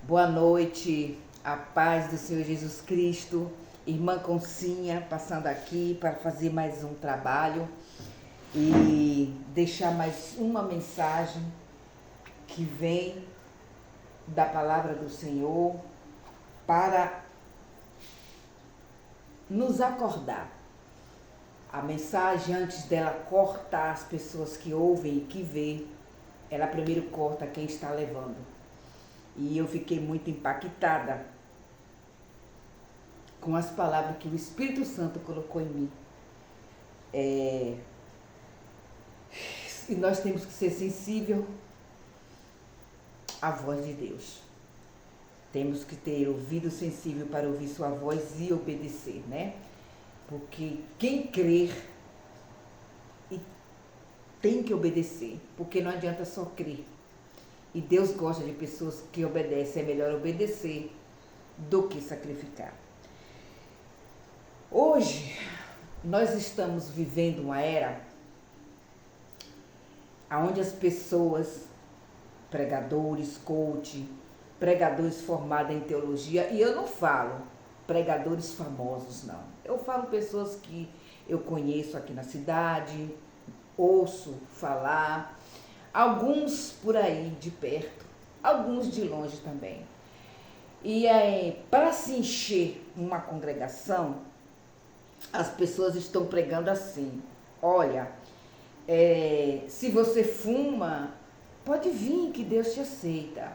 Boa noite, a paz do Senhor Jesus Cristo. Irmã Concinha passando aqui para fazer mais um trabalho e deixar mais uma mensagem que vem da palavra do Senhor para nos acordar. A mensagem, antes dela cortar as pessoas que ouvem e que vê, ela primeiro corta quem está levando. E eu fiquei muito impactada com as palavras que o Espírito Santo colocou em mim. E nós temos que ser sensível à voz de Deus. Temos que ter ouvido sensível para ouvir sua voz e obedecer, né? Porque quem crer tem que obedecer, porque não adianta só crer. E Deus gosta de pessoas que obedecem. É melhor obedecer do que sacrificar. Hoje, nós estamos vivendo uma era onde as pessoas, pregadores, coach, pregadores formados em teologia, e eu não falo pregadores famosos, não. Eu falo pessoas que eu conheço aqui na cidade, ouço falar, alguns por aí de perto, alguns de longe também. E aí, para se encher uma congregação, as pessoas estão pregando assim: olha, se você fuma, pode vir que Deus te aceita.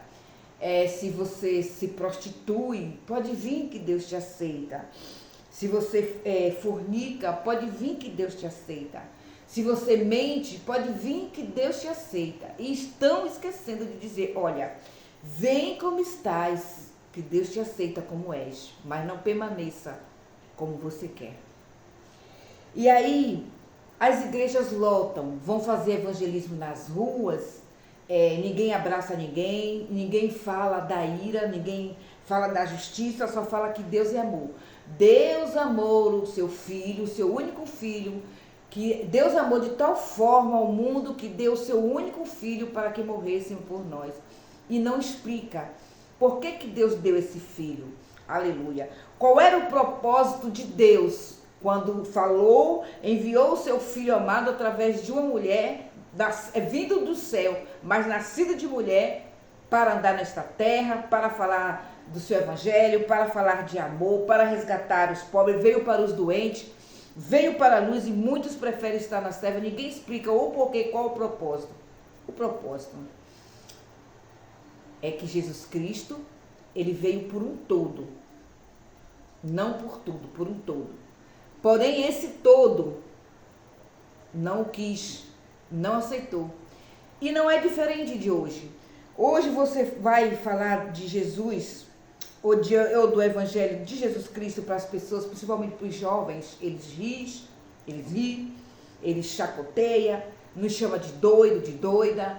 Se você se prostitui, pode vir que Deus te aceita. Se você fornica, pode vir que Deus te aceita. Se você mente, pode vir que Deus te aceita. E estão esquecendo de dizer: olha, vem como estás, que Deus te aceita como és, mas não permaneça como você quer. E aí, as igrejas lotam, vão fazer evangelismo nas ruas, ninguém abraça ninguém, ninguém fala da ira, ninguém fala da justiça, só fala que Deus é amor. Deus amou o seu filho, o seu único filho, que Deus amou de tal forma ao mundo que deu o seu único filho para que morressem por nós. E não explica por que Deus deu esse filho. Aleluia. Qual era o propósito de Deus quando falou, enviou o seu filho amado através de uma mulher, vindo do céu, mas nascido de mulher, para andar nesta terra, para falar do seu evangelho, para falar de amor, para resgatar os pobres, veio para os doentes, veio para a luz, e muitos preferem estar nas trevas. Ninguém explica o porquê, qual o propósito. O propósito é que Jesus Cristo, ele veio por um todo, não por tudo, por um todo. Porém, esse todo não o quis, não aceitou. E não é diferente de hoje. Hoje você vai falar de Jesus, ou do Evangelho de Jesus Cristo para as pessoas, principalmente para os jovens, eles riem, eles chacoteiam, nos chama de doido, de doida,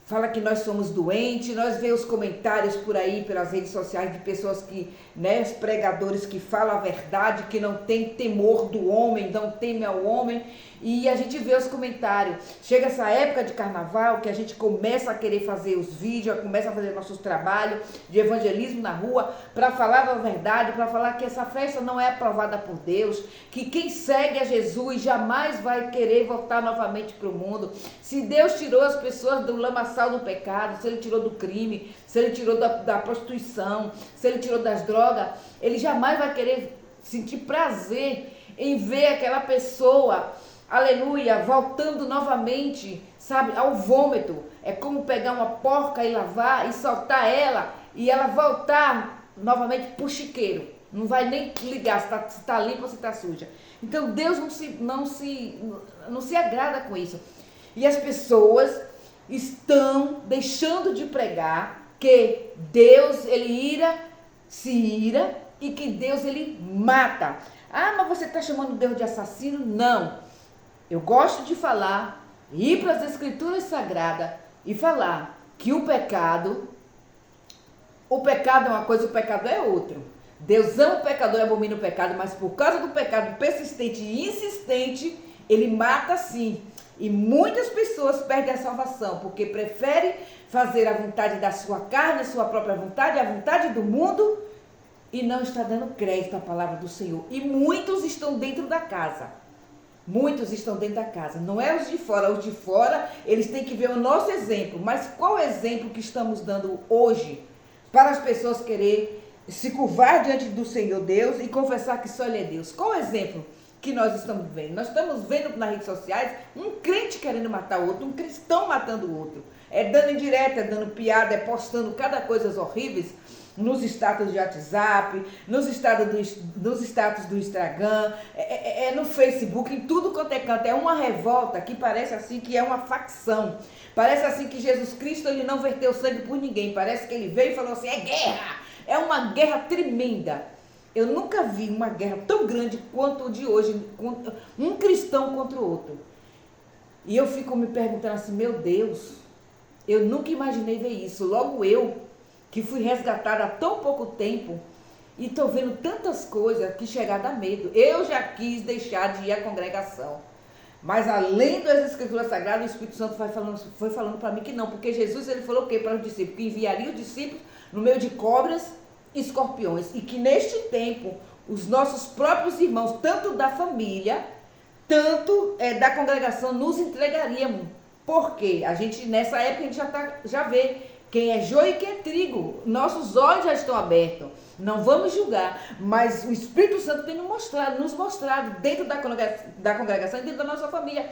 fala que nós somos doentes. Nós vemos os comentários por aí, pelas redes sociais, de pessoas que, os pregadores que falam a verdade, que não tem temor do homem, não teme ao homem. E a gente vê os comentários. Chega essa época de carnaval que a gente começa a querer fazer os vídeos, começa a fazer nossos trabalhos de evangelismo na rua, para falar da verdade, para falar que essa festa não é aprovada por Deus, que quem segue a Jesus jamais vai querer voltar novamente para o mundo. Se Deus tirou as pessoas do lamaçal do pecado, se Ele tirou do crime, se Ele tirou da prostituição, se Ele tirou das drogas, Ele jamais vai querer sentir prazer em ver aquela pessoa, aleluia, voltando novamente, sabe, ao vômito. É como pegar uma porca e lavar e soltar ela, e ela voltar novamente pro chiqueiro. Não vai nem ligar se tá limpa ou se tá suja. Então Deus não se agrada com isso. E as pessoas estão deixando de pregar que Deus, ele se ira, e que Deus, ele mata. Ah, mas você está chamando Deus de assassino? Não. Eu gosto de falar, ir para as Escrituras Sagradas e falar que o pecado é uma coisa, o pecado é outro. Deus ama o pecador e abomina o pecado, mas por causa do pecado persistente e insistente, ele mata sim. E muitas pessoas perdem a salvação porque preferem fazer a vontade da sua carne, a sua própria vontade, a vontade do mundo, e não está dando crédito à palavra do Senhor. E muitos estão dentro da casa. Muitos estão dentro da casa. Não é os de fora. Os de fora, eles têm que ver o nosso exemplo. Mas qual exemplo que estamos dando hoje para as pessoas querer se curvar diante do Senhor Deus e confessar que só Ele é Deus? Qual o exemplo que nós estamos vendo? Nós estamos vendo nas redes sociais um crente querendo matar o outro, um cristão matando o outro. É dando indireta, é dando piada, é postando cada coisa horríveis nos status de WhatsApp, nos status do Instagram, no Facebook, em tudo quanto é canto. É uma revolta que parece assim que é uma facção. Parece assim que Jesus Cristo ele não verteu sangue por ninguém. Parece que ele veio e falou assim, é guerra. É uma guerra tremenda. Eu nunca vi uma guerra tão grande quanto o de hoje, um cristão contra o outro. E eu fico me perguntando assim, meu Deus, eu nunca imaginei ver isso. Logo eu, que fui resgatada há tão pouco tempo, e estou vendo tantas coisas que chega a dar medo. Eu já quis deixar de ir à congregação. Mas além das Escrituras Sagradas, o Espírito Santo foi falando para mim que não. Porque Jesus ele falou o quê para os discípulos? Que enviaria os discípulos no meio de cobras e escorpiões. E que neste tempo, os nossos próprios irmãos, tanto da família, tanto da congregação, nos entregariam. Porque a gente, nessa época, a gente já vê quem é joio e quem é trigo. Nossos olhos já estão abertos. Não vamos julgar. Mas o Espírito Santo tem nos mostrado dentro da congregação e dentro da nossa família.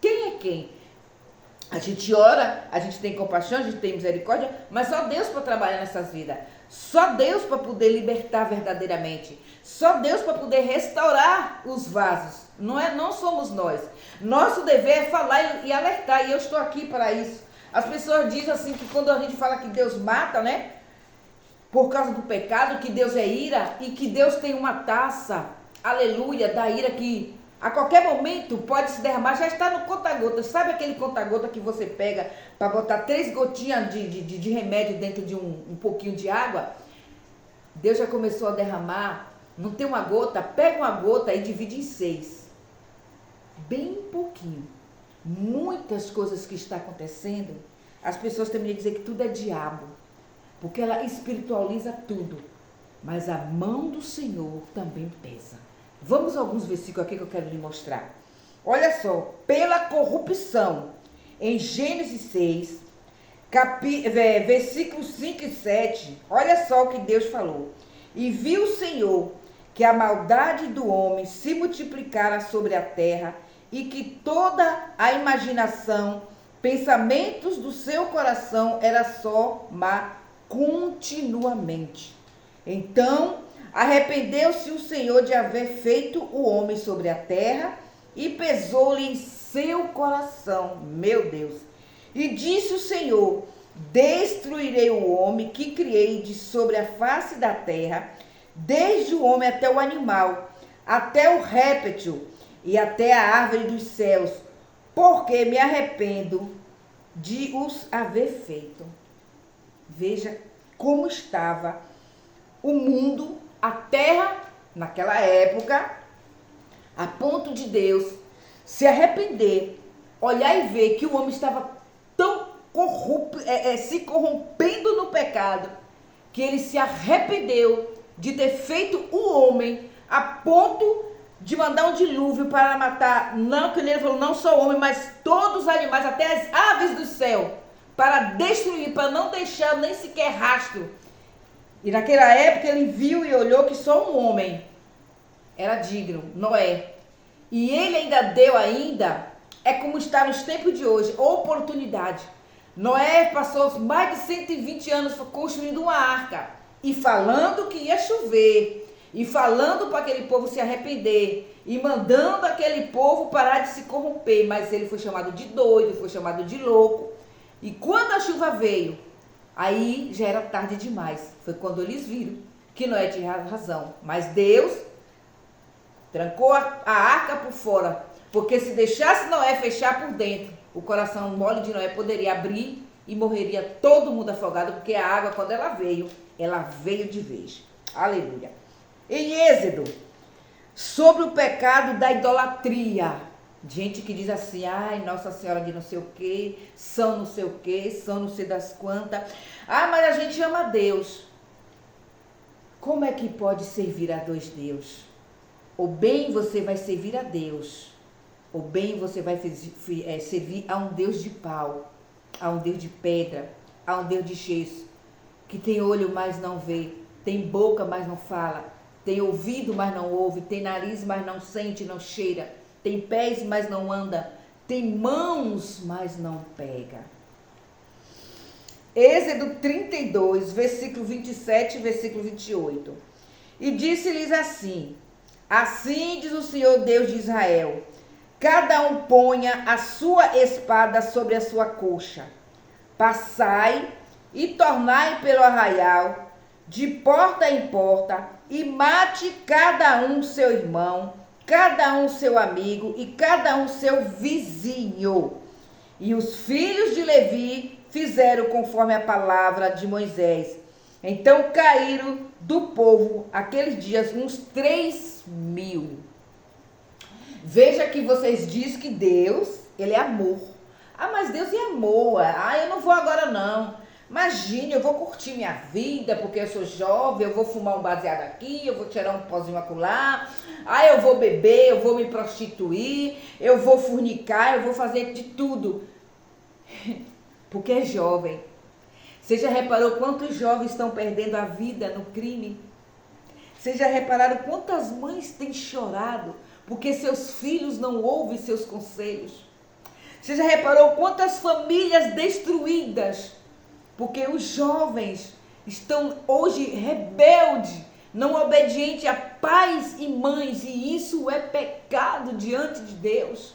Quem é quem? A gente ora, a gente tem compaixão, a gente tem misericórdia, mas só Deus para trabalhar nessas vidas. Só Deus para poder libertar verdadeiramente. Só Deus para poder restaurar os vasos. Não somos nós. Nosso dever é falar e alertar. E eu estou aqui para isso. As pessoas dizem assim que quando a gente fala que Deus mata, né? Por causa do pecado, que Deus é ira e que Deus tem uma taça, aleluia, da ira que a qualquer momento pode se derramar, já está no conta-gota. Sabe aquele conta-gota que você pega para botar 3 gotinhas de remédio dentro de um pouquinho de água? Deus já começou a derramar, não tem uma gota, pega uma gota e divide em 6. Bem pouquinho. Muitas coisas que estão acontecendo, as pessoas têm a dizer que tudo é diabo, porque ela espiritualiza tudo. Mas a mão do Senhor também pesa. Vamos a alguns versículos aqui que eu quero lhe mostrar. Olha só, pela corrupção, em Gênesis 6, versículos 5 e 7, olha só o que Deus falou. E viu o Senhor que a maldade do homem se multiplicara sobre a terra e que toda a imaginação, pensamentos do seu coração era só má continuamente. Então arrependeu-se o Senhor de haver feito o homem sobre a terra e pesou-lhe em seu coração, meu Deus. E disse o Senhor, destruirei o homem que criei de sobre a face da terra, desde o homem até o animal, até o réptil e até a árvore dos céus, porque me arrependo de os haver feito. Veja como estava o mundo, a terra, naquela época, a ponto de Deus se arrepender, olhar e ver que o homem estava tão se corrompendo no pecado, que ele se arrependeu de ter feito o homem a ponto de mandar um dilúvio para matar, não que ele falou, não só o homem, mas todos os animais, até as aves do céu, para destruir, para não deixar nem sequer rastro. E naquela época ele viu e olhou que só um homem era digno, Noé. E ele ainda deu é como está nos tempos de hoje, oportunidade. Noé passou mais de 120 anos construindo uma arca e falando que ia chover, e falando para aquele povo se arrepender, e mandando aquele povo parar de se corromper. Mas ele foi chamado de doido, foi chamado de louco. E quando a chuva veio, aí já era tarde demais. Foi quando eles viram que Noé tinha razão. Mas Deus trancou a arca por fora, porque se deixasse Noé fechar por dentro, o coração mole de Noé poderia abrir e morreria todo mundo afogado, porque a água, quando ela veio de vez. Aleluia. Em Êxodo, sobre o pecado da idolatria. Gente que diz assim, ai, Nossa Senhora de não sei o quê, São não sei o quê, São não sei das quantas. Ah, mas a gente ama a Deus. Como é que pode servir a dois Deus? Ou bem você vai servir a Deus, ou bem você vai servir a um Deus de pau, a um Deus de pedra, a um Deus de gesso, que tem olho, mas não vê, tem boca, mas não fala, tem ouvido, mas não ouve, tem nariz, mas não sente, não cheira, tem pés, mas não anda, tem mãos, mas não pega. Êxodo 32, versículo 27 e versículo 28. E disse-lhes assim, assim diz o Senhor Deus de Israel, cada um ponha a sua espada sobre a sua coxa, passai e tornai pelo arraial, de porta em porta, e mate cada um seu irmão, cada um seu amigo e cada um seu vizinho. E os filhos de Levi fizeram conforme a palavra de Moisés. Então caíram do povo aqueles dias uns 3.000. Veja que vocês dizem que Deus, ele é amor. Ah, mas Deus é amor. Ah, eu não vou agora não. Imagine, eu vou curtir minha vida porque eu sou jovem, eu vou fumar um baseado aqui, eu vou tirar um pozinho acolá. Ah, eu vou beber, eu vou me prostituir, eu vou fornicar, eu vou fazer de tudo. Porque é jovem. Você já reparou quantos jovens estão perdendo a vida no crime? Você já repararam quantas mães têm chorado porque seus filhos não ouvem seus conselhos? Você já reparou quantas famílias destruídas porque os jovens estão hoje rebeldes, não obedientes a pais e mães, e isso é pecado diante de Deus?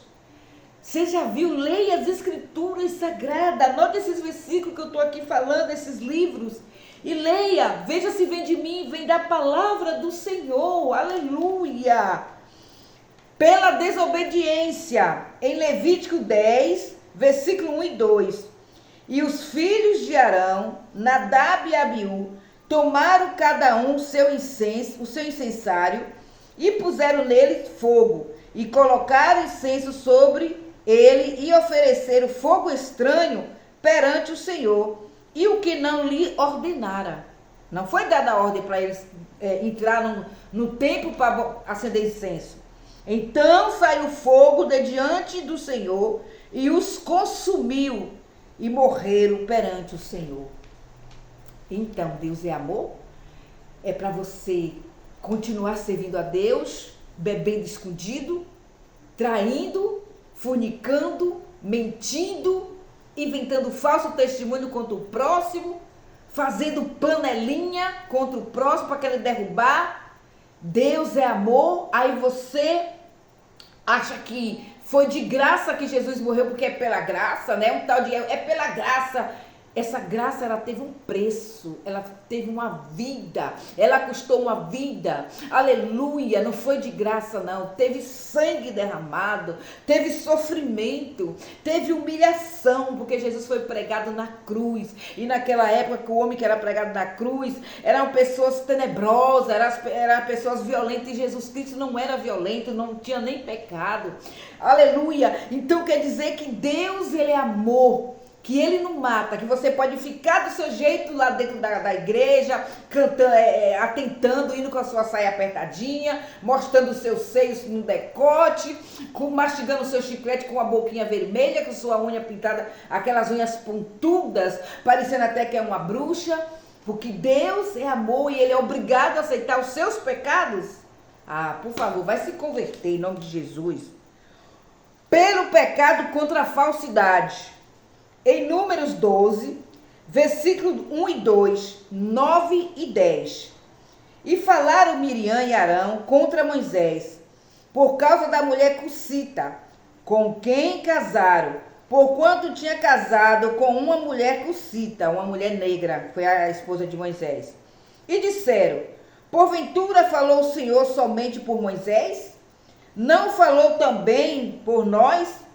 Você já viu? Leia as escrituras sagradas, anote esses versículos que eu estou aqui falando, esses livros, e leia, veja se vem de mim, vem da palavra do Senhor, aleluia. Pela desobediência, em Levítico 10, versículo 1 e 2, e os filhos de Arão, Nadab e Abiú, tomaram cada um o seu incensário, e puseram nele fogo, e colocaram incenso sobre ele, e ofereceram fogo estranho perante o Senhor, e o que não lhe ordenara. Não foi dada a ordem para eles entrar no templo para acender incenso. Então saiu fogo de diante do Senhor, e os consumiu, e morreram perante o Senhor. Então, Deus é amor? É para você continuar servindo a Deus, bebendo escondido, traindo, fornicando, mentindo, inventando falso testemunho contra o próximo, fazendo panelinha contra o próximo para querer derrubar. Deus é amor, aí você acha que foi de graça que Jesus morreu porque é pela graça, né? Um tal de é pela graça. Essa graça, ela teve um preço, ela teve uma vida, ela custou uma vida, aleluia, não foi de graça não, teve sangue derramado, teve sofrimento, teve humilhação, porque Jesus foi pregado na cruz, e naquela época que o homem que era pregado na cruz, eram pessoas tenebrosas, eram pessoas violentas, e Jesus Cristo não era violento, não tinha nem pecado, aleluia. Então quer dizer que Deus, ele é amor, que ele não mata, que você pode ficar do seu jeito lá dentro da igreja, cantando, atentando, indo com a sua saia apertadinha, mostrando os seus seios no decote, mastigando o seu chiclete com a boquinha vermelha, com sua unha pintada, aquelas unhas pontudas, parecendo até que é uma bruxa, porque Deus é amor e ele é obrigado a aceitar os seus pecados. Ah, por favor, vai se converter em nome de Jesus. Pelo pecado contra a falsidade. Em Números 12, versículos 1 e 2, 9 e 10. E falaram Miriam e Arão contra Moisés, por causa da mulher cussita, com quem casaram, porquanto tinha casado com uma mulher cussita, uma mulher negra, foi a esposa de Moisés. E disseram, porventura falou o Senhor somente por Moisés? Não falou também por nós?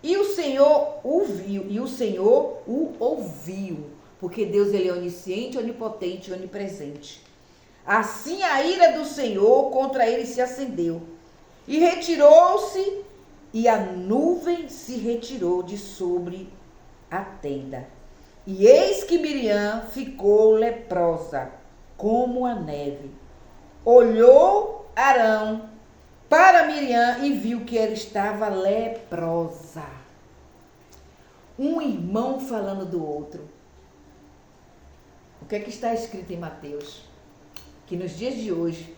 E o Senhor o ouviu, porque Deus, ele é onisciente, onipotente e onipresente. Assim a ira do Senhor contra ele se acendeu, e retirou-se e a nuvem se retirou de sobre a tenda. E eis que Miriam ficou leprosa, como a neve. Olhou Arão para Miriam e viu que ela estava leprosa. Um irmão falando do outro. O que é que está escrito em Mateus? Que nos dias de hoje,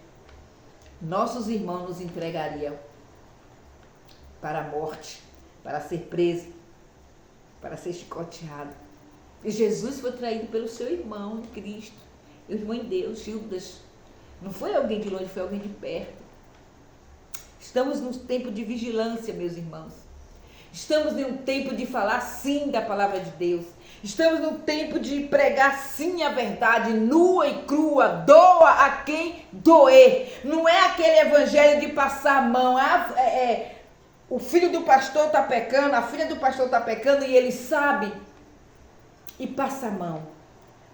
nossos irmãos nos entregariam para a morte, para ser preso, para ser chicoteado. E Jesus foi traído pelo seu irmão em Cristo, o irmão em Deus, Judas. Não foi alguém de longe, foi alguém de perto. Estamos num tempo de vigilância, meus irmãos. Estamos num tempo de falar sim da palavra de Deus. Estamos num tempo de pregar sim a verdade, nua e crua, doa a quem doer. Não é aquele evangelho de passar a mão. O filho do pastor está pecando, a filha do pastor está pecando e ele sabe e passa a mão.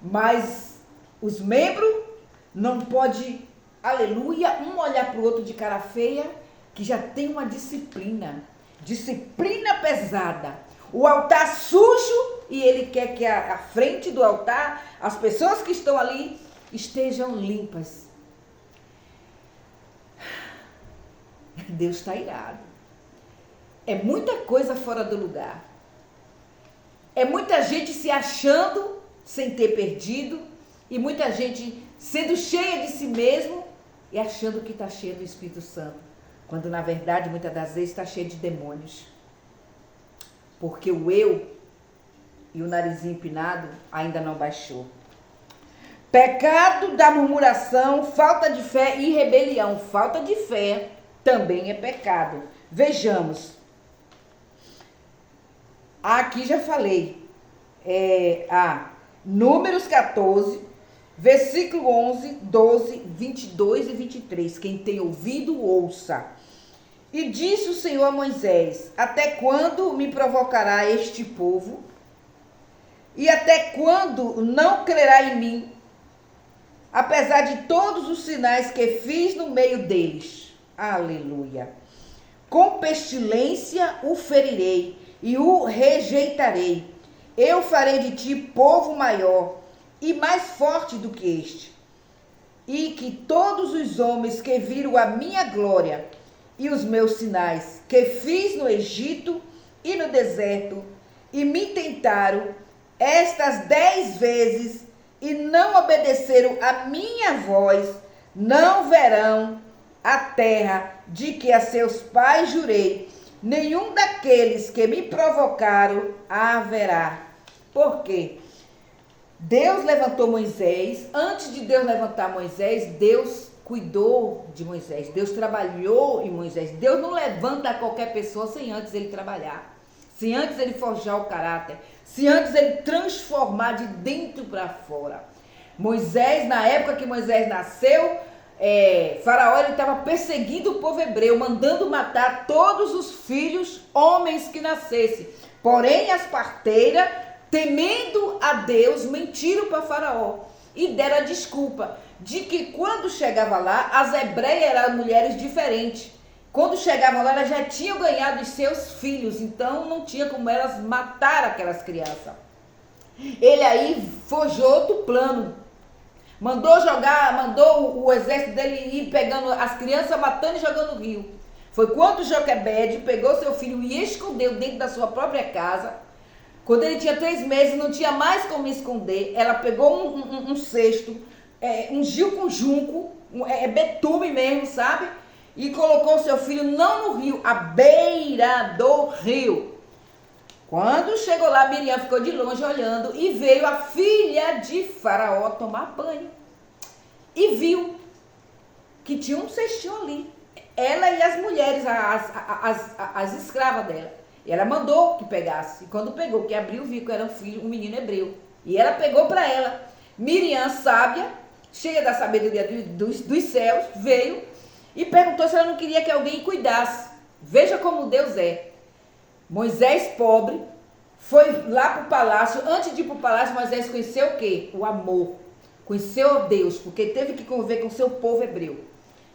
Mas os membros não podem, aleluia, um olhar para o outro de cara feia, que já tem uma disciplina pesada. O altar sujo e ele quer que a frente do altar, as pessoas que estão ali estejam limpas. Deus está irado. É muita coisa fora do lugar. É muita gente se achando sem ter perdido e muita gente sendo cheia de si mesmo e achando que está cheia do Espírito Santo. Quando na verdade muitas das vezes está cheia de demônios. Porque o eu e o narizinho empinado ainda não baixou. Pecado da murmuração, falta de fé e rebelião. Falta de fé também é pecado. Vejamos. Aqui já falei. Números 14, versículo 11, 12, 22 e 23. Quem tem ouvido, ouça. E disse o Senhor a Moisés: até quando me provocará este povo? E até quando não crerá em mim, apesar de todos os sinais que fiz no meio deles? Aleluia. Com pestilência o ferirei e o rejeitarei. Eu farei de ti povo maior e mais forte do que este. E que todos os homens que viram a minha glória e os meus sinais que fiz no Egito e no deserto e me tentaram estas 10 vezes e não obedeceram a minha voz, não verão a terra de que a seus pais jurei, nenhum daqueles que me provocaram haverá. Por quê? Deus levantou Moisés. Antes de Deus levantar Moisés, Deus cuidou de Moisés. Deus trabalhou em Moisés. Deus não levanta qualquer pessoa sem antes ele trabalhar, sem antes ele forjar o caráter, se antes ele transformar de dentro para fora. Moisés, na época que Moisés nasceu, Faraó estava perseguindo o povo hebreu, mandando matar todos os filhos homens que nascessem. Porém, as parteiras, temendo a Deus, mentiram para Faraó e deram a desculpa de que quando chegava lá, as hebreias eram mulheres diferentes. Quando chegavam lá, elas já tinham ganhado os seus filhos, então não tinha como elas matar aquelas crianças. Ele aí forjou outro plano. Mandou o exército dele ir pegando as crianças, matando e jogando no rio. Foi quando Joquebede pegou seu filho e escondeu dentro da sua própria casa. Quando ele tinha 3 meses, não tinha mais como esconder. Ela pegou um cesto, ungiu com junco, betume mesmo, sabe? E colocou seu filho não no rio, à beira do rio. Quando chegou lá, Miriam ficou de longe olhando e veio a filha de Faraó tomar banho. E viu que tinha um cestinho ali. Ela e as mulheres, as escravas dela. E ela mandou que pegasse. E quando pegou, que abriu, viu que era um menino hebreu. E ela pegou para ela. Miriam, sábia, cheia da sabedoria dos céus, veio e perguntou se ela não queria que alguém cuidasse. Veja como Deus é. Moisés, pobre, foi lá para o palácio. Antes de ir para o palácio, Moisés conheceu o quê? O amor. Conheceu Deus, porque teve que conviver com o seu povo hebreu.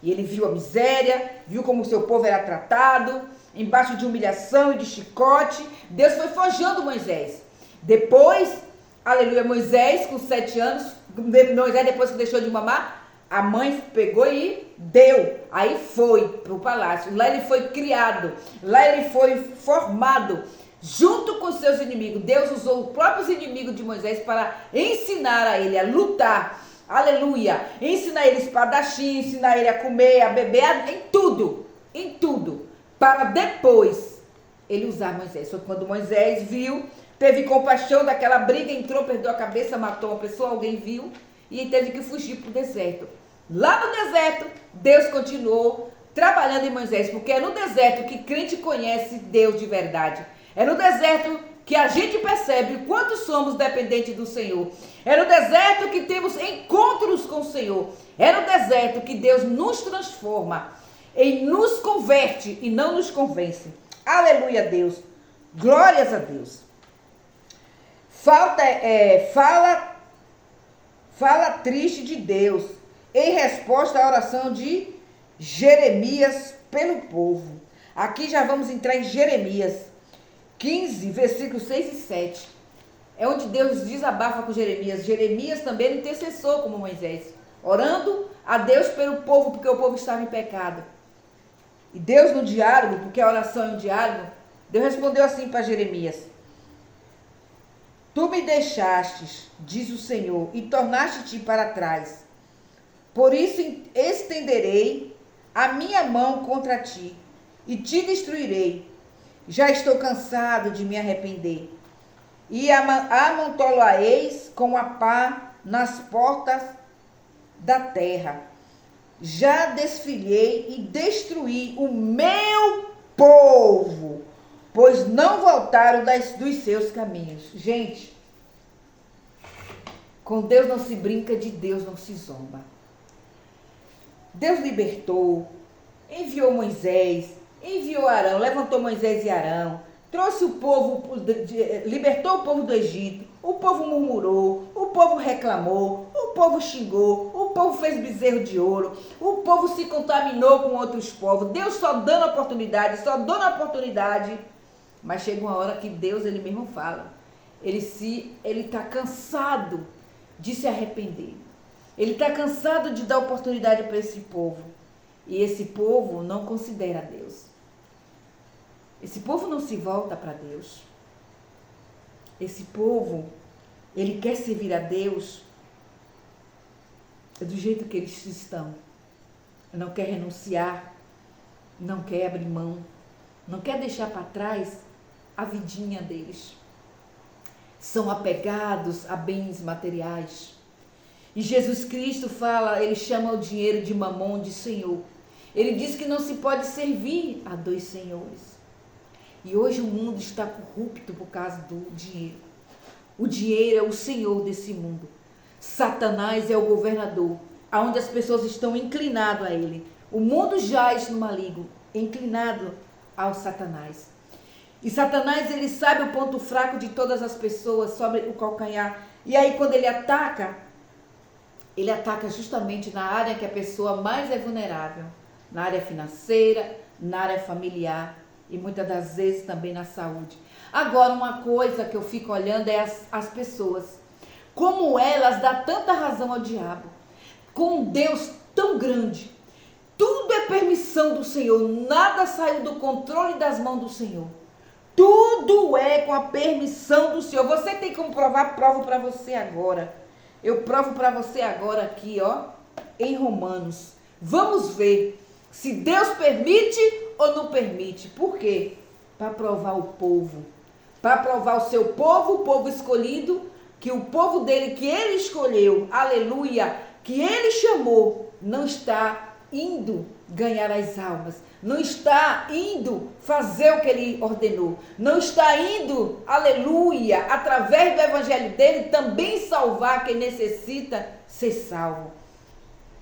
E ele viu a miséria, viu como o seu povo era tratado, embaixo de humilhação e de chicote. Deus foi forjando Moisés. Depois, aleluia, Moisés com 7 anos, Moisés depois que deixou de mamar, a mãe pegou e deu. Aí foi para o palácio. Lá ele foi criado, lá ele foi formado, junto com seus inimigos. Deus usou os próprios inimigos de Moisés para ensinar a ele a lutar. Aleluia. Ensinar ele espadachim, ensinar ele a comer, a beber, em tudo. Em tudo. Para depois ele usar Moisés. Foi quando Moisés viu, teve compaixão daquela briga, entrou, perdeu a cabeça, matou uma pessoa, alguém viu e teve que fugir para o deserto. Lá no deserto, Deus continuou trabalhando em Moisés, porque é no deserto que crente conhece Deus de verdade. É no deserto que a gente percebe o quanto somos dependentes do Senhor. É no deserto que temos encontros com o Senhor. É no deserto que Deus nos transforma e nos converte e não nos convence. Aleluia, Deus. Glórias a Deus. Fala triste de Deus em resposta à oração de Jeremias pelo povo. Aqui já vamos entrar em Jeremias 15, versículos 6 e 7. É onde Deus desabafa com Jeremias. Jeremias também era intercessor como Moisés, orando a Deus pelo povo, porque o povo estava em pecado. E Deus no diálogo, porque a oração é um diálogo, Deus respondeu assim para Jeremias: Tu me deixastes, diz o Senhor, e tornaste-te para trás. Por isso estenderei a minha mão contra ti e te destruirei. Já estou cansado de me arrepender. E amontoá-eis com a pá nas portas da terra. Já desfilhei e destruí o meu povo, pois não voltaram dos seus caminhos. Gente, com Deus não se brinca, de Deus não se zomba. Deus libertou, enviou Moisés, enviou Arão, levantou Moisés e Arão, trouxe o povo, libertou o povo do Egito. O povo murmurou, o povo reclamou, o povo xingou, o povo fez bezerro de ouro, o povo se contaminou com outros povos. Deus só dando oportunidade, mas chega uma hora que Deus, ele mesmo fala, ele está cansado de se arrepender. Ele está cansado de dar oportunidade para esse povo. E esse povo não considera Deus. Esse povo não se volta para Deus. Esse povo, ele quer servir a Deus do jeito que eles estão. Não quer renunciar, não quer abrir mão, não quer deixar para trás a vidinha deles. São apegados a bens materiais. E Jesus Cristo fala, ele chama o dinheiro de mamon, de Senhor. Ele diz que não se pode servir a dois senhores. E hoje o mundo está corrupto por causa do dinheiro. O dinheiro é o senhor desse mundo. Satanás é o governador, aonde as pessoas estão inclinadas a ele. O mundo jaz no maligno, inclinado ao Satanás. E Satanás, ele sabe o ponto fraco de todas as pessoas, sobre o calcanhar. E aí quando ele ataca justamente na área que a pessoa mais é vulnerável. Na área financeira, na área familiar e muitas das vezes também na saúde. Agora, uma coisa que eu fico olhando é as pessoas. Como elas dão tanta razão ao diabo. Com um Deus tão grande. Tudo é permissão do Senhor. Nada saiu do controle das mãos do Senhor. Tudo é com a permissão do Senhor. Você tem como provar? Provo para você agora. Eu provo para você agora aqui, ó, em Romanos. Vamos ver se Deus permite ou não permite. Por quê? Para provar o povo. Para provar o seu povo, o povo escolhido, que o povo dele, que ele escolheu, aleluia, que ele chamou, não está indo ganhar as almas. Não está indo fazer o que ele ordenou. Não está indo, aleluia, através do evangelho dele, também salvar quem necessita ser salvo.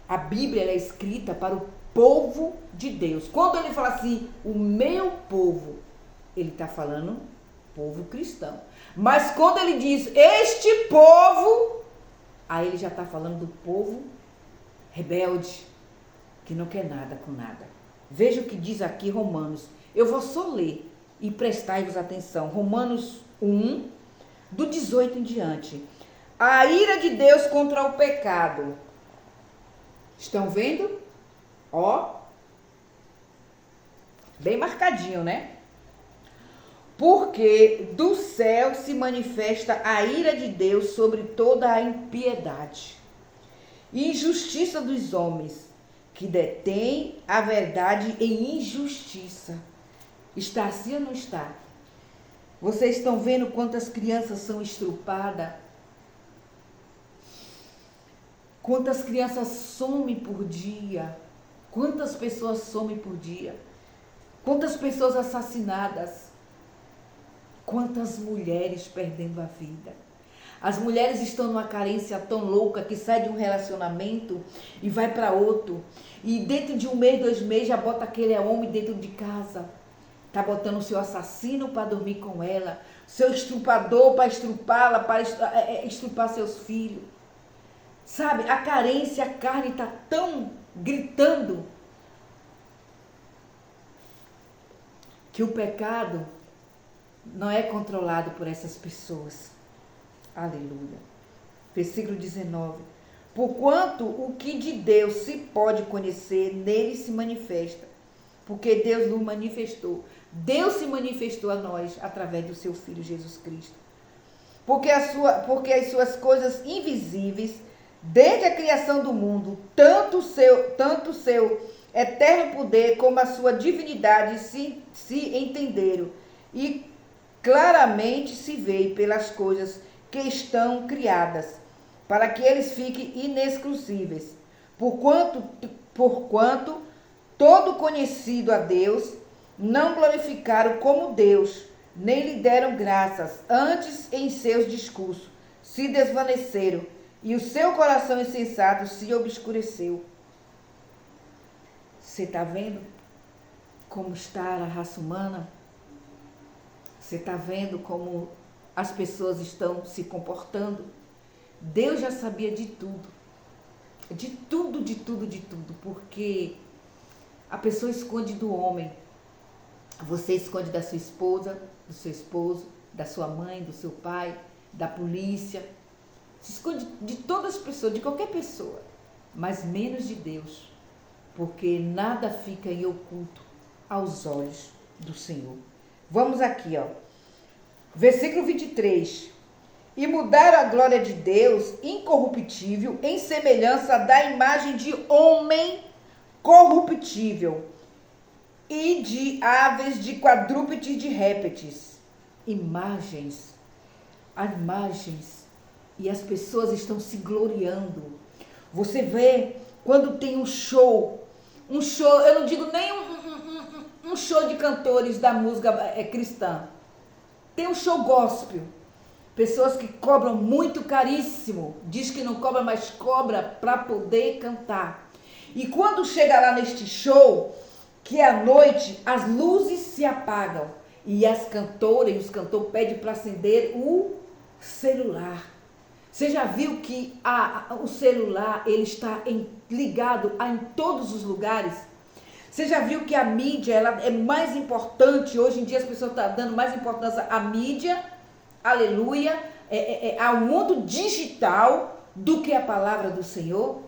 A Bíblia ela é escrita para o povo de Deus. Quando ele fala assim, o meu povo, ele está falando povo cristão. Mas quando ele diz este povo, aí ele já está falando do povo rebelde. que não quer nada com nada. Veja o que diz aqui Romanos. Eu vou só ler e prestai-vos atenção. Romanos 1, do 18 em diante. A ira de Deus contra o pecado. Estão vendo? Ó. Bem marcadinho, né? Porque do céu se manifesta a ira de Deus sobre toda a impiedade e injustiça dos homens, que detêm a verdade em injustiça. Está assim ou não está? Vocês estão vendo quantas crianças são estrupadas? Quantas crianças somem por dia? Quantas pessoas somem por dia? Quantas pessoas assassinadas? Quantas mulheres perdendo a vida? As mulheres estão numa carência tão louca que sai de um relacionamento e vai para outro. E dentro de 1 mês, 2 meses, já bota aquele homem dentro de casa. Está botando o seu assassino para dormir com ela. Seu estrupador para estrupá-la, para estrupar seus filhos. Sabe, a carência, a carne está tão gritando que o pecado não é controlado por essas pessoas. Aleluia. Versículo 19. Porquanto o que de Deus se pode conhecer, nele se manifesta. Porque Deus nos manifestou. Deus se manifestou a nós através do seu Filho Jesus Cristo. Porque as suas coisas invisíveis, desde a criação do mundo, tanto o seu eterno poder como a sua divindade se entenderam e claramente se vê pelas coisas que estão criadas, para que eles fiquem inexclusíveis. Porquanto todo conhecido a Deus, não glorificaram como Deus, nem lhe deram graças, antes em seus discursos se desvaneceram, e o seu coração insensato se obscureceu. Você está vendo como está a raça humana? Você está vendo como as pessoas estão se comportando? Deus já sabia de tudo. De tudo, de tudo, de tudo. Porque a pessoa esconde do homem. Você esconde da sua esposa, do seu esposo, da sua mãe, do seu pai, da polícia. Se esconde de todas as pessoas, de qualquer pessoa. Mas menos de Deus. Porque nada fica em oculto aos olhos do Senhor. Vamos aqui, ó. Versículo 23. E mudaram a glória de Deus incorruptível em semelhança da imagem de homem corruptível e de aves, de quadrúpedes, de répteis. Imagens. E as pessoas estão se gloriando. Você vê quando tem um show, eu não digo nem um show de cantores da música cristã. Tem um show gospel. Pessoas que cobram muito caríssimo. Diz que não cobra, mas cobra para poder cantar. E quando chega lá neste show, que é à noite, as luzes se apagam. E as cantoras e os cantores pedem para acender o celular. Você já viu que o celular ele está ligado em todos os lugares? Você já viu que a mídia ela é mais importante? Hoje em dia as pessoas estão dando mais importância à mídia, aleluia, ao mundo digital do que a palavra do Senhor?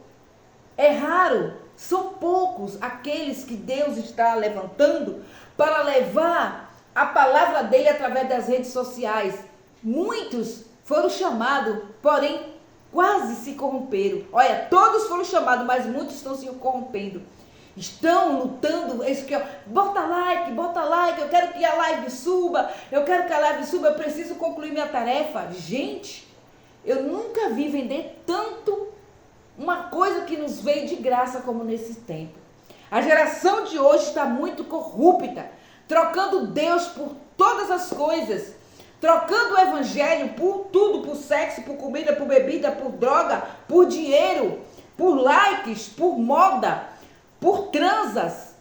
É raro, são poucos aqueles que Deus está levantando para levar a palavra dele através das redes sociais. Muitos foram chamados, porém quase se corromperam. Olha, todos foram chamados, mas muitos estão se corrompendo. Estão lutando, bota like, eu quero que a live suba, eu preciso concluir minha tarefa. Gente, eu nunca vi vender tanto uma coisa que nos veio de graça como nesse tempo. A geração de hoje está muito corrupta, trocando Deus por todas as coisas, trocando o evangelho por tudo, por sexo, por comida, por bebida, por droga, por dinheiro, por likes, por moda, por transas,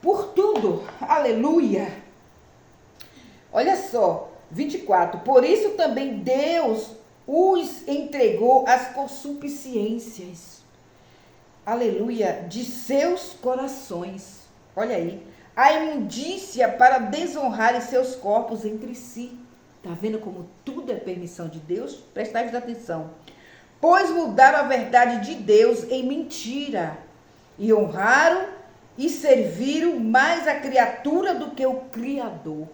por tudo. Aleluia. Olha só, 24. Por isso também Deus os entregou às concupiscências. aleluia, de seus corações. Olha aí, a imundícia para desonrarem seus corpos entre si. Está vendo como tudo é permissão de Deus? Prestai atenção. Pois mudaram a verdade de Deus em mentira, e honraram e serviram mais a criatura do que o Criador,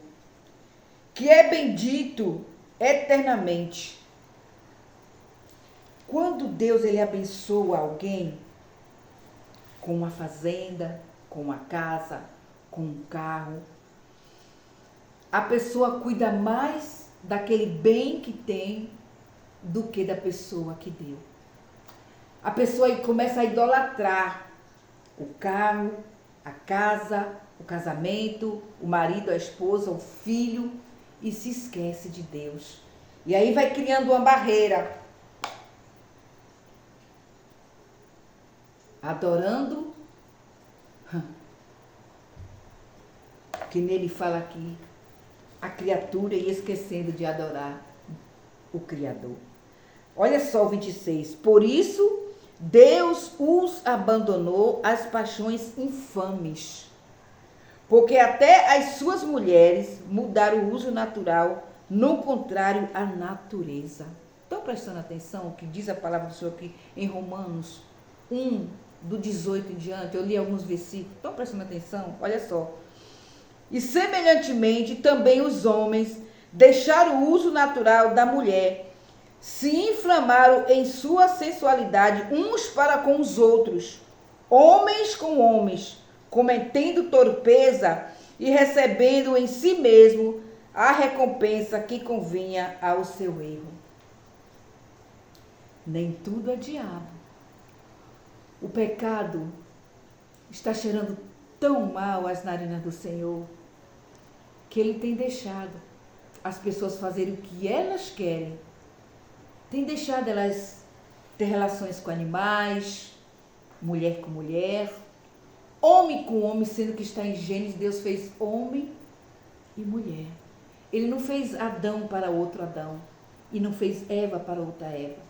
que é bendito eternamente. Quando Deus ele abençoa alguém com uma fazenda, com uma casa, com um carro, a pessoa cuida mais daquele bem que tem do que da pessoa que deu. A pessoa começa a idolatrar o carro, a casa, o casamento, o marido, a esposa, o filho, e se esquece de Deus. E aí vai criando uma barreira. Adorando, que nele fala aqui, a criatura, e esquecendo de adorar o Criador. Olha só o 26. Por isso, Deus os abandonou às paixões infames, porque até as suas mulheres mudaram o uso natural, no contrário à natureza. Estão prestando atenção o que diz a palavra do Senhor aqui em Romanos 1, do 18 em diante? Eu li alguns versículos. Estão prestando atenção? Olha só. E semelhantemente também os homens deixaram o uso natural da mulher, se inflamaram em sua sensualidade uns para com os outros, homens com homens, cometendo torpeza e recebendo em si mesmo a recompensa que convinha ao seu erro. Nem tudo é diabo. O pecado está cheirando tão mal às narinas do Senhor que ele tem deixado as pessoas fazerem o que elas querem. Tem deixado elas ter relações com animais, mulher com mulher, homem com homem, sendo que está em Gênesis, Deus fez homem e mulher. Ele não fez Adão para outro Adão e não fez Eva para outra Eva.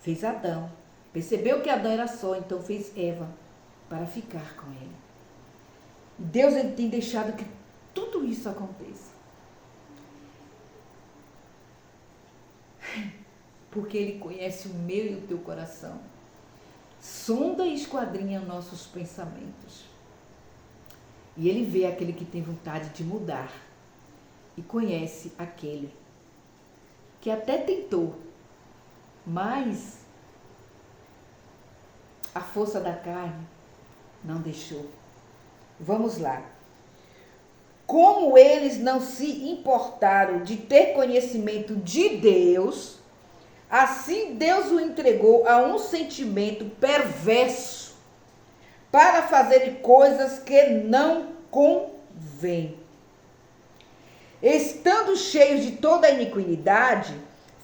Fez Adão. Percebeu que Adão era só, então fez Eva para ficar com ele. Deus ele tem deixado que tudo isso aconteça. Porque ele conhece o meu e o teu coração. Sonda e esquadrinha nossos pensamentos. E ele vê aquele que tem vontade de mudar. E conhece aquele que até tentou, mas a força da carne não deixou. Vamos lá. Como eles não se importaram de ter conhecimento de Deus, assim Deus o entregou a um sentimento perverso para fazer coisas que não convêm. Estando cheios de toda iniquidade,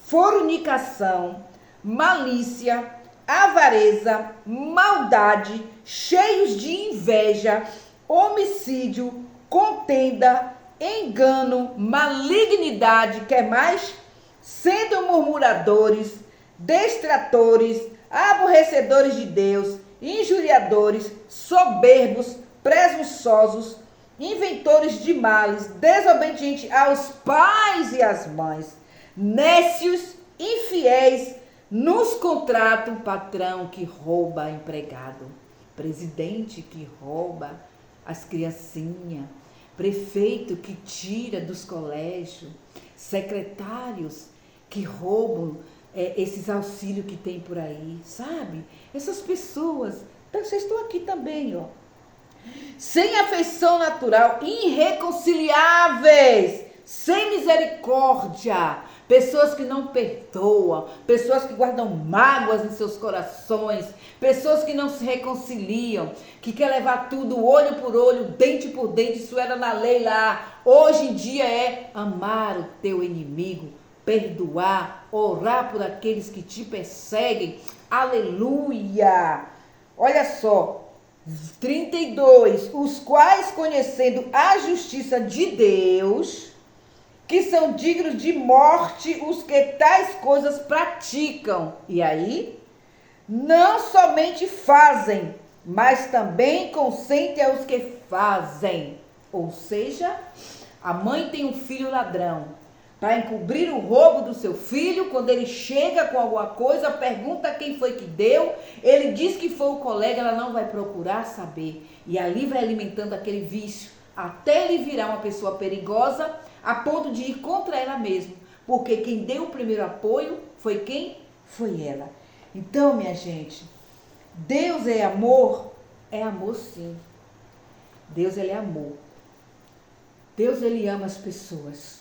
fornicação, malícia, avareza, maldade, cheios de inveja, homicídio, contenda, engano, malignidade, quer mais? Sendo murmuradores, destratores, aborrecedores de Deus, injuriadores, soberbos, presunçosos, inventores de males, desobedientes aos pais e às mães, nécios, infiéis, nos contrata um patrão que rouba empregado, presidente que rouba as criancinhas, prefeito que tira dos colégios, secretários que roubam esses auxílios que tem por aí, sabe? Essas pessoas, então, vocês estão aqui também, ó. Sem afeição natural, irreconciliáveis, sem misericórdia, pessoas que não perdoam, pessoas que guardam mágoas em seus corações, pessoas que não se reconciliam, que quer levar tudo olho por olho, dente por dente. Isso era na lei lá. Hoje em dia é amar o teu inimigo, perdoar, orar por aqueles que te perseguem. Aleluia! Olha só, 32, os quais conhecendo a justiça de Deus, que são dignos de morte os que tais coisas praticam. E aí, não somente fazem, mas também consentem aos que fazem. Ou seja, a mãe tem um filho ladrão. Para encobrir o roubo do seu filho, quando ele chega com alguma coisa, pergunta quem foi que deu, ele diz que foi o colega, ela não vai procurar saber. E ali vai alimentando aquele vício, até ele virar uma pessoa perigosa, a ponto de ir contra ela mesma. Porque quem deu o primeiro apoio foi quem? Foi ela. Então, minha gente, Deus é amor? É amor, sim. Deus, ele é amor. Deus, ele ama as pessoas.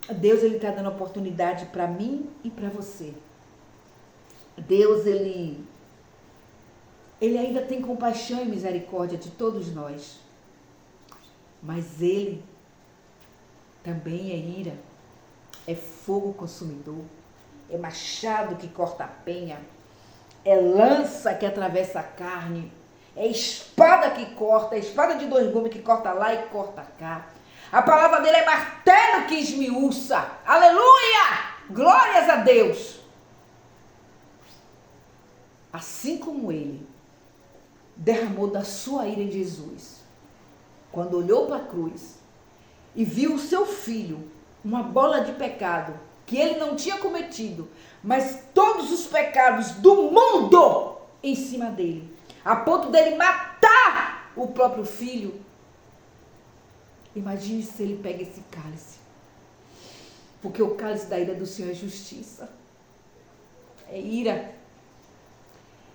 Deus, ele está dando oportunidade para mim e para você. Deus, ele ainda tem compaixão e misericórdia de todos nós. Mas ele também é ira, é fogo consumidor, é machado que corta a penha, é lança que atravessa a carne, é espada que corta, é espada de 2 gumes que corta lá e corta cá. A palavra dele é martelo que esmiuça. Aleluia! Glórias a Deus! Assim como ele derramou da sua ira em Jesus, quando olhou para a cruz e viu o seu filho, uma bola de pecado, que ele não tinha cometido, mas todos os pecados do mundo em cima dele, a ponto dele matar o próprio filho. Imagine se ele pega esse cálice, porque o cálice da ira do Senhor é justiça, é ira,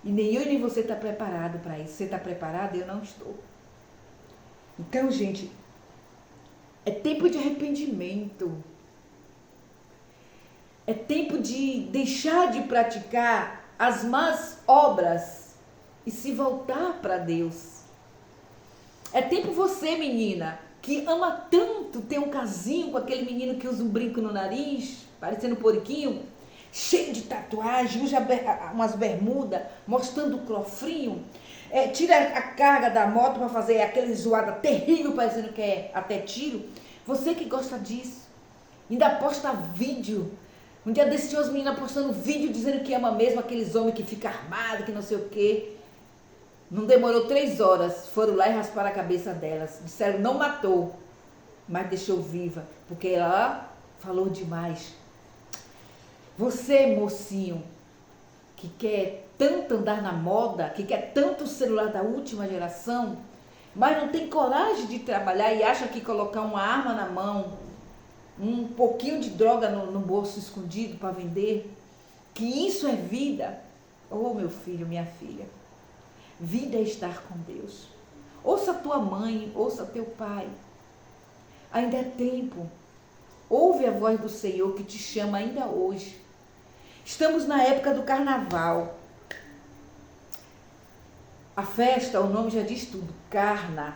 e nem eu nem você está preparado para isso. Você está preparado? Eu não estou. Então, gente, é tempo de arrependimento, é tempo de deixar de praticar as más obras e se voltar para Deus. É tempo você, menina, que ama tanto ter um casinho com aquele menino que usa um brinco no nariz, parecendo um porquinho, cheio de tatuagem, usa umas bermudas, mostrando o cofrinho, tira a carga da moto para fazer aquele zoada terrível, parecendo que é até tiro. Você que gosta disso, ainda posta vídeo. Um dia desses tinha as meninas postando vídeo dizendo que ama mesmo aqueles homens que ficam armados, que não sei o quê. Não demorou 3 horas, foram lá e rasparam a cabeça delas. Disseram, não matou, mas deixou viva, porque ela falou demais. Você, mocinho, que quer tanto andar na moda, que quer tanto o celular da última geração, mas não tem coragem de trabalhar e acha que colocar uma arma na mão, um pouquinho de droga no bolso escondido para vender, que isso é vida. Oh, meu filho, minha filha. Vida é estar com Deus. Ouça tua mãe, ouça teu pai. Ainda é tempo. Ouve a voz do Senhor que te chama ainda hoje. Estamos na época do carnaval. A festa, o nome já diz tudo. Carne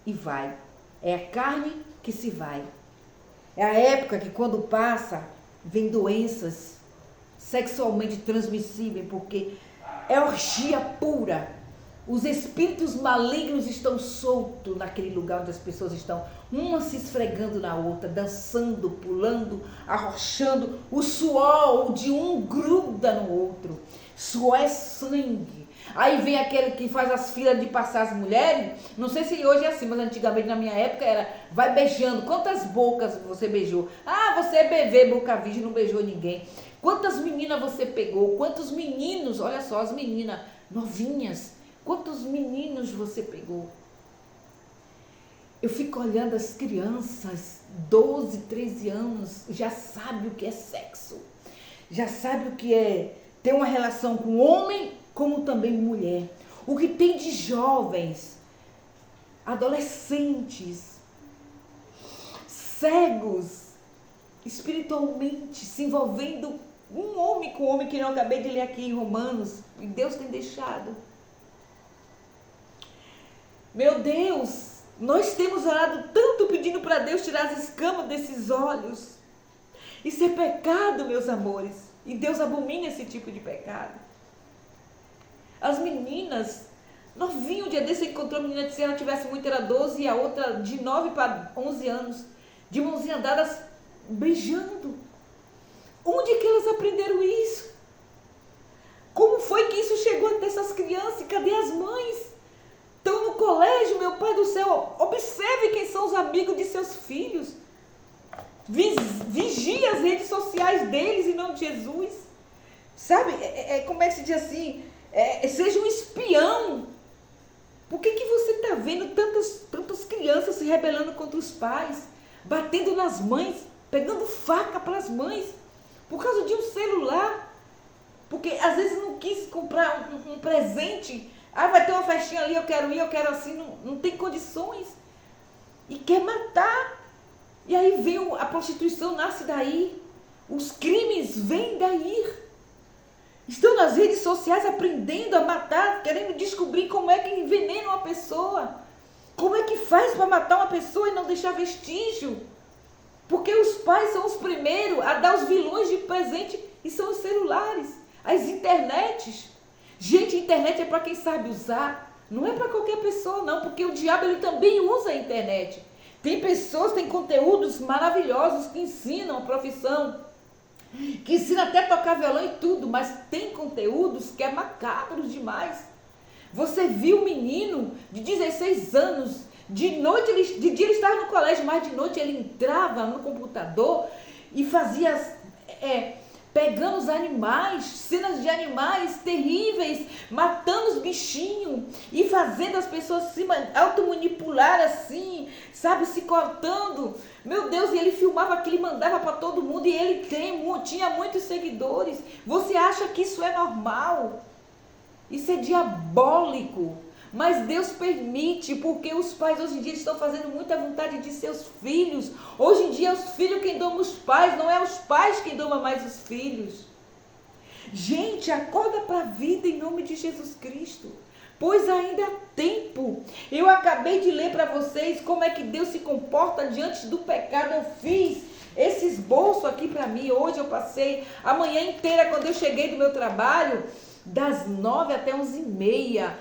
e vai. É a carne que se vai. É a época que quando passa, vem doenças sexualmente transmissíveis, porque é orgia pura. Os espíritos malignos estão soltos naquele lugar onde as pessoas estão, uma se esfregando na outra, dançando, pulando, arrochando. O suor de um gruda no outro. Suor é sangue. Aí vem aquele que faz as filas de passar as mulheres. Não sei se hoje é assim, mas antigamente na minha época era, vai beijando. Quantas bocas você beijou? Ah, você é bebê, boca virgem, não beijou ninguém. Quantas meninas você pegou? Quantos meninos? Olha só, as meninas novinhas. Quantos meninos você pegou? Eu fico olhando as crianças, 12, 13 anos, já sabe o que é sexo. Já sabe o que é ter uma relação com homem, como também mulher. O que tem de jovens, adolescentes, cegos, espiritualmente, se envolvendo um homem com homem, que eu acabei de ler aqui em Romanos, e Deus tem deixado. Meu Deus, nós temos orado tanto pedindo para Deus tirar as escamas desses olhos. Isso é pecado, meus amores, e Deus abomina esse tipo de pecado. As meninas, novinho, um dia desse encontrou a menina que se ela tivesse muito era 12 e a outra de 9 para 11 anos, de mãozinhas dadas, beijando. Onde que elas aprenderam isso? cadê as mães? Estão no colégio, meu Pai do céu, observe quem são os amigos de seus filhos. Vigie as redes sociais deles em nome de Jesus. Sabe, como é que se diz assim? Seja um espião. Por que você está vendo tantas crianças se rebelando contra os pais, batendo nas mães, pegando faca para as mães, por causa de um celular? Porque às vezes não quis comprar um presente. Vai ter uma festinha ali, eu quero ir, eu quero assim, não tem condições. E quer matar. E aí vem a prostituição, nasce daí. Os crimes vêm daí. Estão nas redes sociais aprendendo a matar, querendo descobrir como é que envenena uma pessoa. Como é que faz para matar uma pessoa e não deixar vestígio? Porque os pais são os primeiros a dar os vilões de presente e são os celulares, as internets. Gente, a internet é para quem sabe usar, não é para qualquer pessoa não, porque o diabo ele também usa a internet. Tem pessoas, tem conteúdos maravilhosos que ensinam a profissão, que ensinam até a tocar violão e tudo, mas tem conteúdos que é macabros demais. Você viu um menino de 16 anos, de dia ele estava no colégio, mas de noite ele entrava no computador e fazia, pegando os animais, cenas de animais terríveis, matando os bichinhos e fazendo as pessoas se automanipular assim, sabe, se cortando. Meu Deus, e ele filmava aquilo e mandava para todo mundo e ele tinha muitos seguidores. Você acha que isso é normal? Isso é diabólico. Mas Deus permite, porque os pais hoje em dia estão fazendo muita vontade de seus filhos. Hoje em dia é os filhos quem doma os pais, não é os pais quem doma mais os filhos. Gente, acorda para a vida em nome de Jesus Cristo, pois ainda há tempo. Eu acabei de ler para vocês como é que Deus se comporta diante do pecado. Eu fiz esse esboço aqui para mim. Hoje eu passei a manhã inteira, quando eu cheguei do meu trabalho, das 9 até 11h30,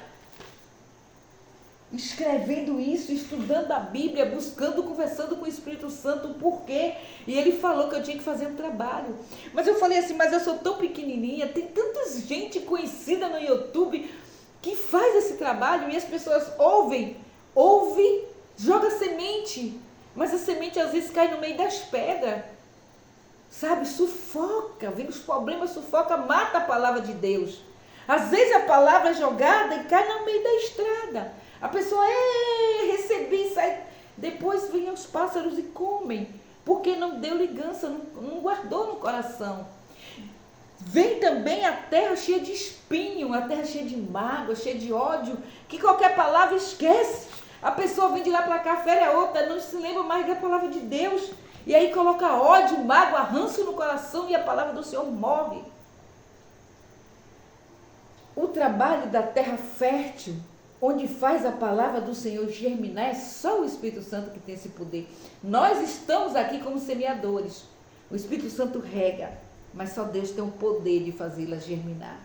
escrevendo isso, estudando a Bíblia, buscando, conversando com o Espírito Santo, o porquê. E ele falou que eu tinha que fazer um trabalho. Mas eu falei assim, mas eu sou tão pequenininha, tem tanta gente conhecida no YouTube que faz esse trabalho e as pessoas ouvem, joga semente, mas a semente às vezes cai no meio das pedras, sabe, sufoca, vem os problemas, sufoca, mata a palavra de Deus. Às vezes a palavra é jogada e cai no meio da estrada. A pessoa recebi, sai. Depois vêm os pássaros e comem, porque não deu ligança, não guardou no coração. Vem também a terra cheia de espinho, a terra cheia de mágoa, cheia de ódio, que qualquer palavra esquece. A pessoa vem de lá para cá, fere a outra, não se lembra mais da palavra de Deus. E aí coloca ódio, mágoa, ranço no coração e a palavra do Senhor morre. O trabalho da terra fértil, onde faz a palavra do Senhor germinar, é só o Espírito Santo que tem esse poder. Nós estamos aqui como semeadores. O Espírito Santo rega, mas só Deus tem o poder de fazê-la germinar.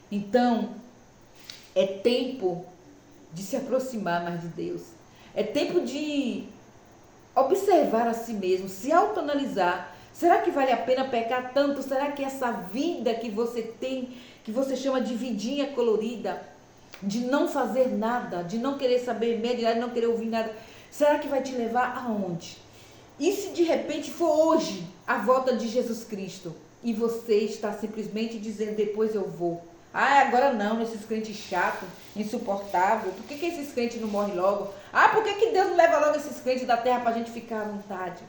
Então, é tempo de se aproximar mais de Deus. É tempo de observar a si mesmo, se autoanalisar. Será que vale a pena pecar tanto? Será que essa vida que você tem, que você chama de vidinha colorida, de não fazer nada, de não querer saber média, de não querer ouvir nada, será que vai te levar aonde? E se de repente for hoje a volta de Jesus Cristo e você está simplesmente dizendo, depois eu vou. Agora não, esses crentes chatos, insuportáveis. Por que esses crentes não morrem logo? Por que Deus não leva logo esses crentes da terra para a gente ficar à vontade?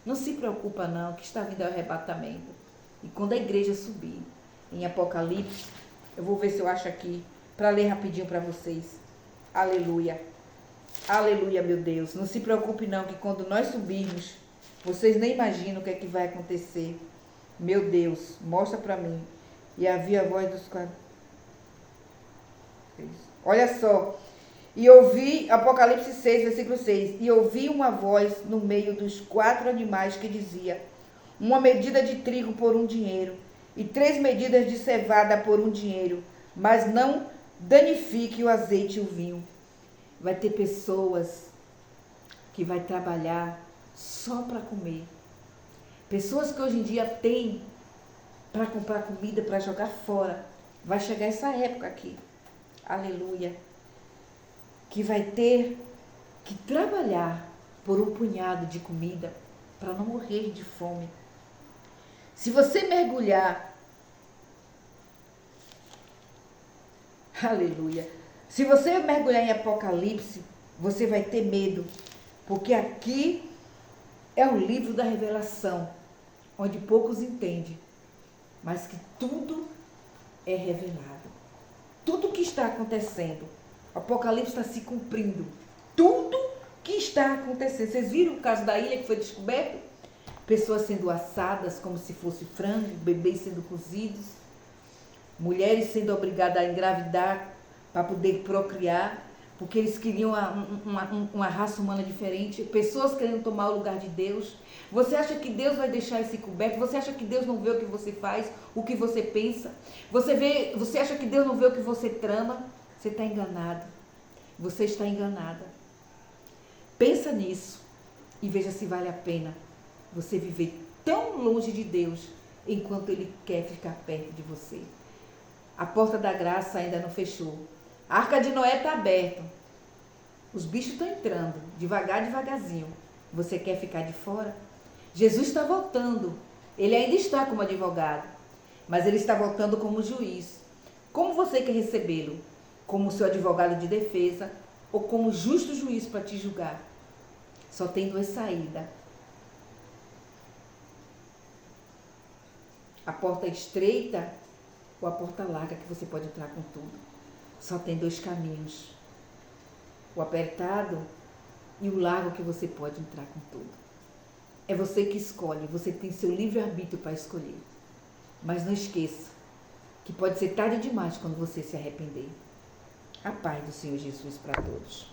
Não se preocupa não, que está vindo o arrebatamento. E quando a igreja subir, em Apocalipse, eu vou ver se eu acho aqui, para ler rapidinho para vocês. Aleluia. Aleluia, meu Deus. Não se preocupe não, que quando nós subirmos, vocês nem imaginam o que é que vai acontecer. Meu Deus, mostra para mim. E havia a voz dos quatro. Olha só. E ouvi, Apocalipse 6, versículo 6. E ouvi uma voz no meio dos 4 animais que dizia: uma medida de trigo por 1 dinheiro, e 3 medidas de cevada por 1 dinheiro, mas não danifique o azeite e o vinho. Vai ter pessoas que vai trabalhar só para comer. Pessoas que hoje em dia têm para comprar comida, para jogar fora. Vai chegar essa época aqui. aleluia, que vai ter que trabalhar por um punhado de comida para não morrer de fome. Se você mergulhar, aleluia, se você mergulhar em Apocalipse, você vai ter medo, porque aqui é o livro da revelação, onde poucos entendem, mas que tudo é revelado. Tudo que está acontecendo, o Apocalipse está se cumprindo. Tudo que está acontecendo. Vocês viram o caso da ilha que foi descoberto? Pessoas sendo assadas como se fosse frango, bebês sendo cozidos, mulheres sendo obrigadas a engravidar para poder procriar, porque eles queriam uma raça humana diferente, pessoas querendo tomar o lugar de Deus. Você acha que Deus vai deixar isso encoberto? Você acha que Deus não vê o que você faz, o que você pensa? Você acha que Deus não vê o que você trama? Você está enganado. Você está enganada. Pensa nisso e veja se vale a pena você viver tão longe de Deus enquanto Ele quer ficar perto de você. A porta da graça ainda não fechou. A arca de Noé está aberta. Os bichos estão entrando, devagarzinho. Você quer ficar de fora? Jesus está voltando. Ele ainda está como advogado, mas Ele está voltando como juiz. Como você quer recebê-lo? Como seu advogado de defesa ou como justo juiz para te julgar? Só tem duas saídas. A porta estreita ou a porta larga que você pode entrar com tudo. Só tem dois caminhos. O apertado e o largo que você pode entrar com tudo. É você que escolhe, você tem seu livre-arbítrio para escolher. Mas não esqueça que pode ser tarde demais quando você se arrepender. A paz do Senhor Jesus para todos.